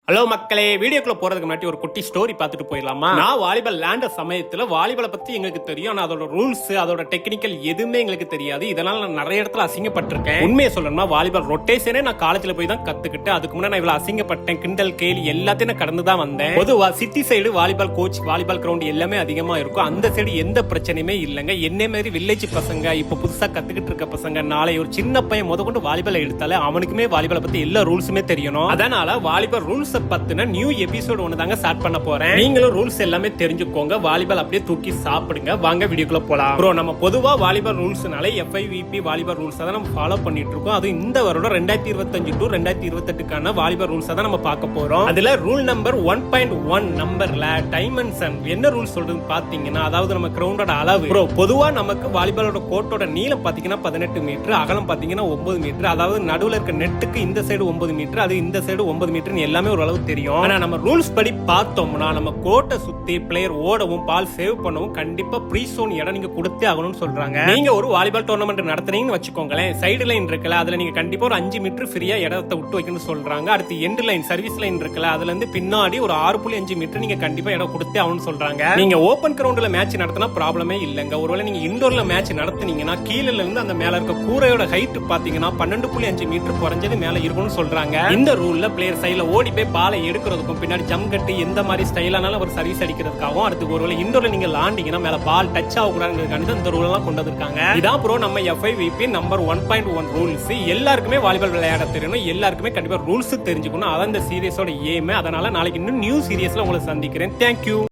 Hello மக்களே, வீடியோக்குள்ள போறதுக்கு முன்னாடி ஒரு குட்டி ஸ்டோரி பார்த்துட்டு போயிடலாமா? நான் வாலிபால் விளையாண்ட சமயத்துல வாலிபாலை பத்தி எங்களுக்கு தெரியும், ஆனா அதோட ரூல்ஸ் அதோட டெக்னிக்கல் எதுவுமே எங்களுக்கு தெரியாது. இதனால நான் நிறைய இடத்துல அசிங்கப்பட்டிருக்கேன். உண்மையை சொல்லணும்னா வாலிபால் ரொட்டேஷனே நான் காலேஜ்ல போய் தான் கத்துக்கிட்டு, அதுக்கு முன்னாடி நான் இவ்வளவு அசிங்கப்பட்டேன். கிண்டல் கேலி எல்லாத்தையும் நான் கடந்து தான் வந்தேன். பொதுவா city side volleyball coach volleyball ground எல்லாமே அதிகமா இருக்கும். அந்த சைடு எந்த பிரச்சனையுமே இல்லைங்க. என்ன மாதிரி வில்லேஜ் பசங்க இப்ப புதுசா கத்துக்கிட்டு இருக்க பசங்க நாளை ஒரு சின்ன பையன் முதற்கொண்டு வாலிபால் எடுத்தாலே அவனுக்குமே வாலிபாலை பத்தி எல்லா ரூல்ஸுமே தெரியணும். அதனால வாலிபால் ரூல்ஸ் பத்தின நியூ எபிசோட் ஒன்னு தாங்க ஸ்டார்ட் பண்ண போறேன். நீங்களும் ரூல்ஸ் எல்லாமே தெரிஞ்சுக்கோங்க. வாலிபால் அப்படியே தூக்கி சாப்பிடுங்க. வாங்க வீடியோக்குள்ள போலாம். ப்ரோ, நம்ம பொதுவா வாலிபால் ரூல்ஸ்னாலே FIVP வாலிபால் ரூல்ஸ் தான் நம்ம ஃபாலோ பண்ணிட்டு இருக்கோம். அது இந்த வருடம் 2025 டு 2028க்கான வாலிபால் ரூல்ஸ் தான் நம்ம பார்க்க போறோம். அதுல ரூல் நம்பர் 1.1 நம்பர்ல டைமென்ஷன் என்ன ரூல் சொல்றது பாத்தீங்கன்னா, அதாவது நம்ம கிரவுண்டோட அளவு. ப்ரோ, பொதுவா நமக்கு வாலிபாலோட கோர்ட்டோட நீளம் பாத்தீங்கன்னா 18 மீட்டர், அகலம் பாத்தீங்கன்னா 9 மீட்டர். அதாவது நடுவுல இருக்க நெட்டுக்கு இந்த சைடு 9 மீட்டர், அது இந்த சைடு 9 மீட்டர் எல்லாமே ஒரு அளவு தெரியும். ஆனா நம்ம ரூல்ஸ் படி பார்த்தோம்னா நம்ம கோர்ட்டை சுத்தி பிளேயர் ஓடவும் பால் சேவ் பண்ணவும் கண்டிப்பா ப்ரீ சோன் இடம் நீங்க கொடுத்தே ஆகணும்னு சொல்றாங்க. நீங்க ஒரு வாலிபால் டோர்னமெண்ட் நடத்துறீங்கன்னு வச்சுக்கோங்களேன், சைடு லைன் இருக்குல்ல, அதுல நீங்க கண்டிப்பா ஒரு 5 மீட்டர் ஃப்ரீயா இடத்தை விட்டு வைக்கணும்னு சொல்றாங்க. அடுத்து எண்ட் லைன் சர்வீஸ் லைன் இருக்குல்ல, அதுல இருந்து பின்னாடி ஒரு 6.5 மீட்டர் நீங்க கண்டிப்பா இடம் கொடுத்தே ஆகணும்னு சொல்றாங்க. நீங்க ஓபன் கிரவுண்ட்ல மேட்ச் நடத்தினா ப்ராப்ளமே இல்லங்க. ஒருவேளை நீங்க இண்டோர்ல மேட்ச் நடத்துனீங்கன்னா கீழ இருந்து அந்த மேல இருக்க கூரையோட ஹைட் பாத்தீங்கன்னா 12.5 மீட்டர் குறைஞ்சது மேல இருக்கும்னு சொல்றாங்க. இந்த ரூல்ல பிளேயர் சைடுல ஓடி போய் பாலை எடுக்கிறதுக்கும் பின்னாடி ஜம்ப் கட்டி எந்த மாதிரி ஸ்டைலானாலும் ஒரு சர்வீஸ் அடிக்கிறதுக்காகவும், அடுத்து ஒருவேளை இண்டோர்ல நீங்க லாண்டிங்கன்னா மேல பால் டச் ஆகக்கூடாதுங்கிறதுக்காண்டி இந்த ரூல் எல்லாம் கொண்டு வந்திருக்காங்க. இதான் ப்ரோ நம்ம FIVP நம்பர் 1.1 ரூல்ஸ். எல்லாருக்குமே வாலிபால் விளையாட தெரியணும், எல்லாருக்குமே கண்டிப்பா ரூல்ஸ் தெரிஞ்சுக்கணும். அதான் இந்த சீரியஸோட ஏம். அதனால நாளைக்கு இன்னும் நியூ சீரியஸ்ல உங்களை சந்திக்கிறேன். தேங்க்யூ.